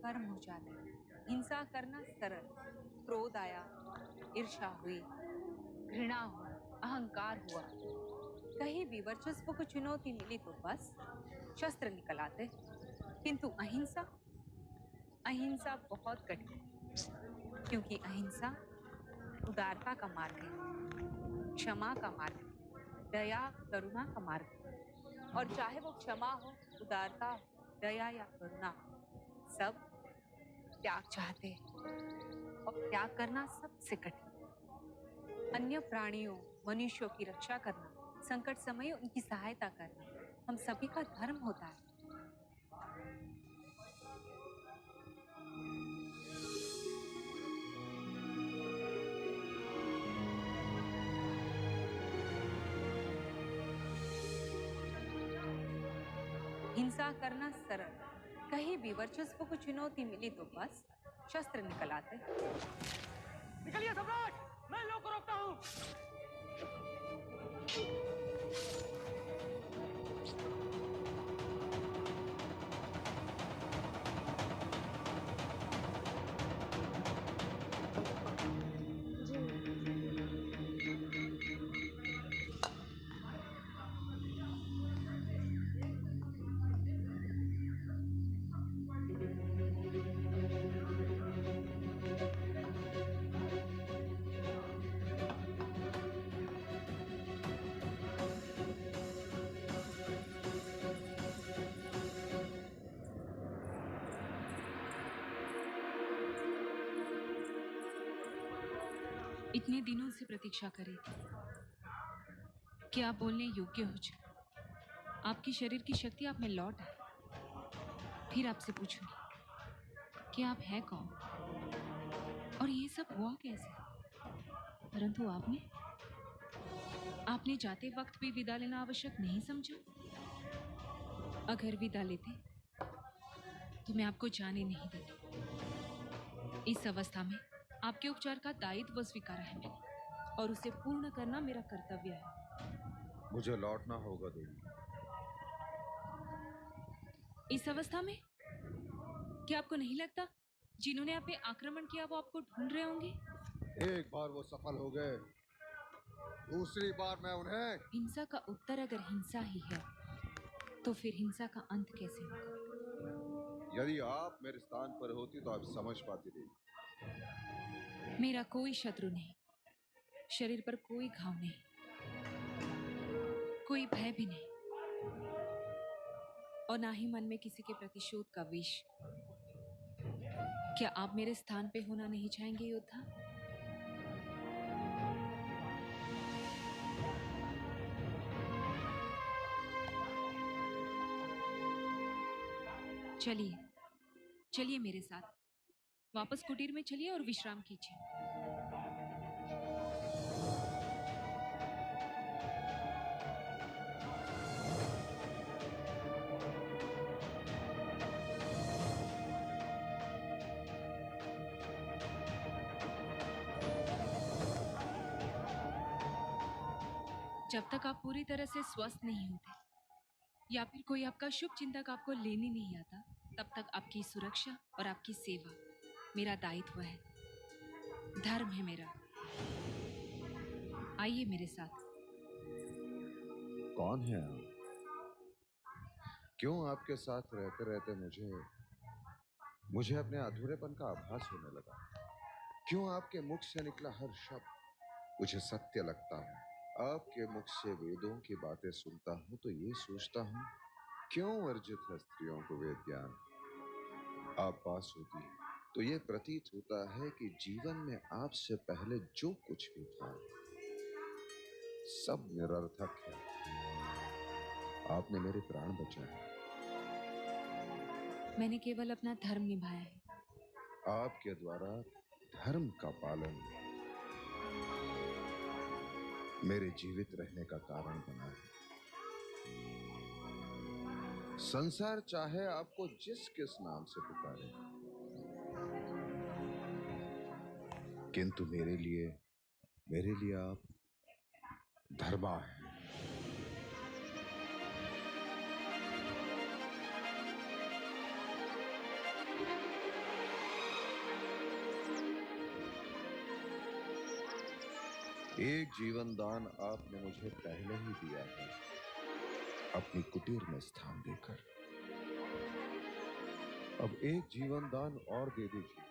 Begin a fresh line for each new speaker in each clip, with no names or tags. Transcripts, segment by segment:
कर्म हो जाते। हिंसा करना सरल, क्रोध आया, ईर्ष्या हुई, घृणा हुई, अहंकार हुआ, कहीं भी वर्चस्व को चुनौती मिली तो बस शस्त्र निकल आते। किंतु अहिंसा, अहिंसा बहुत कठिन, क्योंकि अहिंसा उदारता का मार्ग है, क्षमा का मार्ग है, दया करुणा का मार्ग है। और चाहे वो क्षमा हो, उदारता हो, दया या करुणा, सब त्याग चाहते हैं, और त्याग करना सबसे कठिन। अन्य प्राणियों, मनुष्यों की रक्षा करना, संकट समय उनकी सहायता करना हम सभी का धर्म होता है। हिंसा करना सरल, कहीं भी वर्चस्व को चुनौती मिली तो बस शस्त्र निकल आते।
निकलिए सम्राट, मैं लोग को रोकता हूँ।
इतने दिनों से प्रतीक्षा करी कि आप बोलने योग्य हो जाए, आपकी शरीर की शक्ति आप में लौट आए। फिर आपसे पूछूंगी कि आप हैं कौन और ये सब हुआ कैसे। परंतु आपने जाते वक्त भी विदा लेना आवश्यक नहीं समझा। अगर विदा लेते तो मैं आपको जाने नहीं देती। इस अवस्था में आपके उपचार का दायित्व स्वीकारा है मैंने, और उसे पूर्ण करना मेरा कर्तव्य है।
मुझे लौटना होगा देवी।
इस अवस्था में क्या आपको नहीं लगता जिन्होंने आप पे आक्रमण किया वो आपको ढूंढ रहे होंगे?
एक बार वो सफल हो गए, दूसरी बार मैं उन्हें...
हिंसा का उत्तर अगर हिंसा ही है तो फिर हिंसा का अंत कैसे होगा?
यदि आप मेरे स्थान पर होती तो आप समझ पाती थी।
मेरा कोई शत्रु नहीं, शरीर पर कोई घाव नहीं, कोई भय भी नहीं, और ना ही मन में किसी के प्रतिशोध का विष। क्या आप मेरे स्थान पे होना नहीं चाहेंगे योद्धा? चलिए चलिए मेरे साथ, वापस कुटीर में चलिए और विश्राम कीजिए। जब तक आप पूरी तरह से स्वस्थ नहीं होते या फिर कोई आपका शुभ चिंतक आपको लेने नहीं आता, तब तक आपकी सुरक्षा और आपकी सेवा मेरा दायित्व है, धर्म है मेरा। आइए मेरे साथ।
कौन है आप? क्यों आपके साथ रहते रहते मुझे अपने अधूरेपन का आभास होने लगा? क्यों आपके मुख से निकला हर शब्द मुझे सत्य लगता है? आपके मुख से वेदों की बातें सुनता हूं तो ये सोचता हूं, क्यों वर्जित है स्त्रियों को वेद ज्ञान? आप पास होती तो ये प्रतीत होता है कि जीवन में आपसे पहले जो कुछ भी था सब निरर्थक है। आपने मेरे प्राण बचाए।
मैंने केवल अपना धर्म निभाया है।
आपके द्वारा धर्म का पालन मेरे जीवित रहने का कारण बना है। संसार चाहे आपको जिस किस नाम से पुकारे, किंतु मेरे लिए आप धर्मा है। एक जीवन दान आपने मुझे पहले ही दिया है, अपनी कुटीर में स्थान देकर। अब एक जीवन दान और दे दीजिए,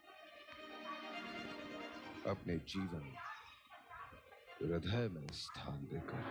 अपने जीवन हृदय में स्थान देकर।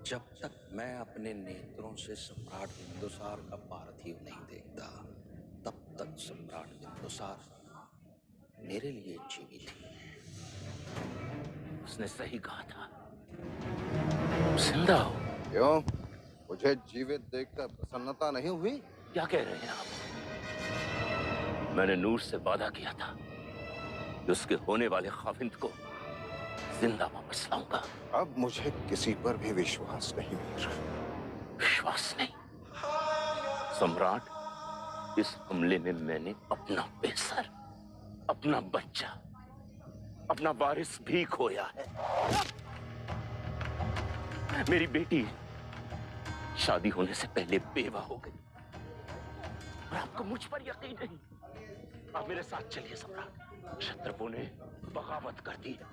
जब तक मैं अपने नेत्रों से सम्राट बिंदुसार का पार्थिव नहीं देखता, तब तक सम्राट बिंदुसार मेरे लिए जीवित थी। उसने सही कहा था, जिंदा हो।
क्यों? मुझे जीवित देखकर प्रसन्नता नहीं हुई?
क्या कह रहे हैं आप? मैंने नूर से वादा किया था कि उसके होने वाले खाविंद को जिंदा वापस लाऊंगा।
अब मुझे किसी पर भी विश्वास नहीं मीर।
विश्वास नहीं? सम्राट, इस हमले में मैंने अपना बेसर, अपना बच्चा, अपना वारिस भी खोया है। मेरी बेटी शादी होने से पहले बेवा हो गई और आपको मुझ पर यकीन नहीं। आप मेरे साथ चलिए सम्राट। क्षत्रपों ने बगावत कर दी है,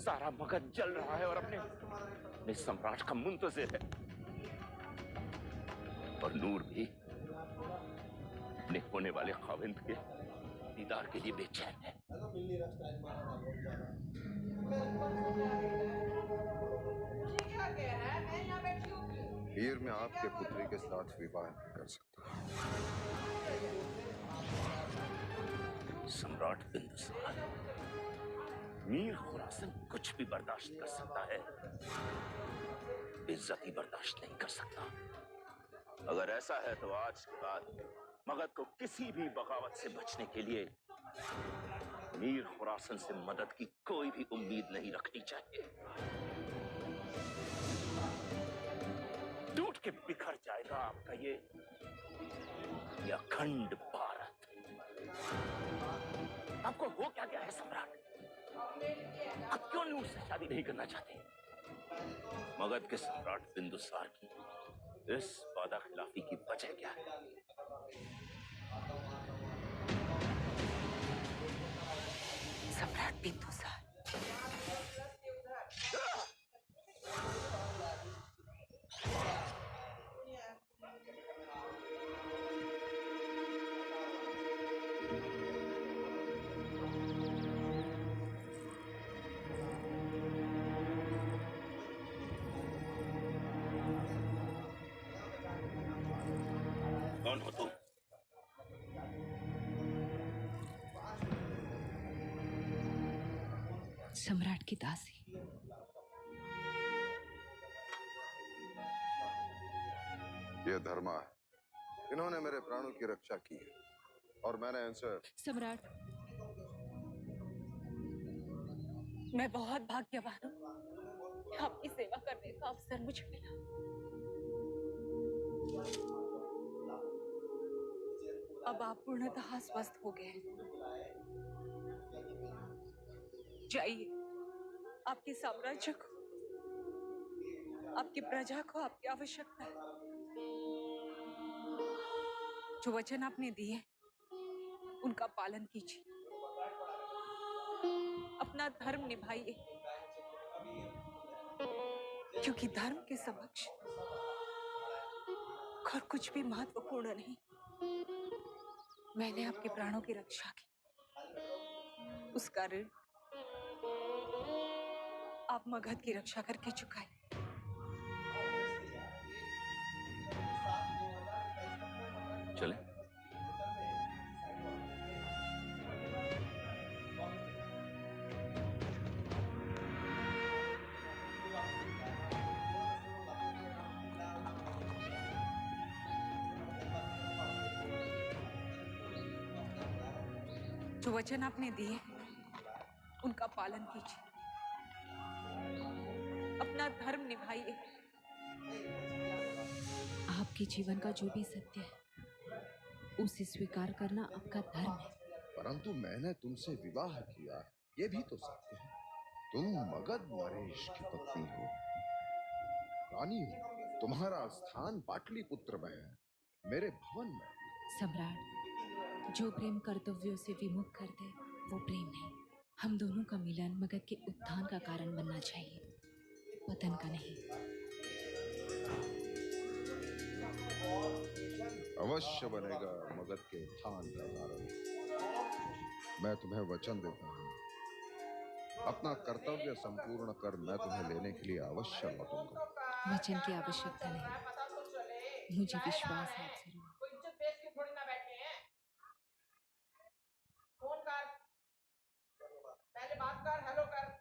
सारा मगध जल रहा है और अपने सम्राट का मुंतजिर है। और नूर भी अपने होने वाले खाविंद के दीदार के लिए बेचैन है।
मीर, मैं आपके पुत्री के साथ विवाह नहीं कर सकता।
सम्राट बिंदुसार, मीर खुरासन कुछ भी बर्दाश्त कर सकता है, बेइज्जती बर्दाश्त नहीं कर सकता। अगर ऐसा है तो आज के बाद मगध को किसी भी बगावत से बचने के लिए मीर खुरासन से मदद की कोई भी उम्मीद नहीं रखनी चाहिए। टूट के बिखर जाएगा आपका ये अखंड भारत। आपको हो क्या गया है सम्राट? आप क्यों नूर से शादी नहीं करना चाहते? मगध के सम्राट बिंदुसार की इस वादा खिलाफी की वजह क्या है?
सम्राट बिंदुसार,
कौन हो तुम?
सम्राट की दासी।
ये धर्मा है, इन्होंने मेरे प्राणों की रक्षा की है और मैंने इनसे।
सम्राट,
मैं बहुत भाग्यवान हूँ कि आपकी सेवा करने का अवसर मुझे मिला। अब आप पूर्णतः स्वस्थ हो गए। जाइए, आपके साम्राज्य को, आपकी प्रजा को आपकी आवश्यकता है। जो वचन आपने दिए उनका पालन कीजिए, अपना धर्म निभाइए, क्योंकि धर्म के समक्ष और कुछ भी महत्वपूर्ण नहीं। मैंने आपके प्राणों की रक्षा की, उसका ऋण आप मगध की रक्षा करके चुकाए।
चले।
जो वचन आपने दिए उनका पालन कीजिए, अपना धर्म निभाइए।
आपके जीवन का जो भी सत्य है उसे स्वीकार करना आपका धर्म है।
परंतु मैंने तुमसे विवाह किया है, ये भी तो सत्य है। तुम मगध नरेश की पत्नी हो, रानी हो। तुम्हारा स्थान पाटलिपुत्र में है, मेरे भवन में।
सम्राट, जो प्रेम कर्तव्यों से विमुख कर दे वो प्रेम नहीं। हम दोनों का मिलन मगध के उत्थान का कारण बनना चाहिए, पतन का नहीं।
अवश्य बनेगा मगध के उत्थान का कारण। मैं तुम्हें वचन देता हूँ, अपना कर्तव्य संपूर्ण कर मैं तुम्हें लेने के लिए अवश्य लौटूंगा।
वचन की आवश्यकता नहीं, मुझे विश्वास है आप जरूर।
कोई इज्जत देश के थोड़ी ना बैठे हैं। फोन कर, पहले बात कर, हेलो कर।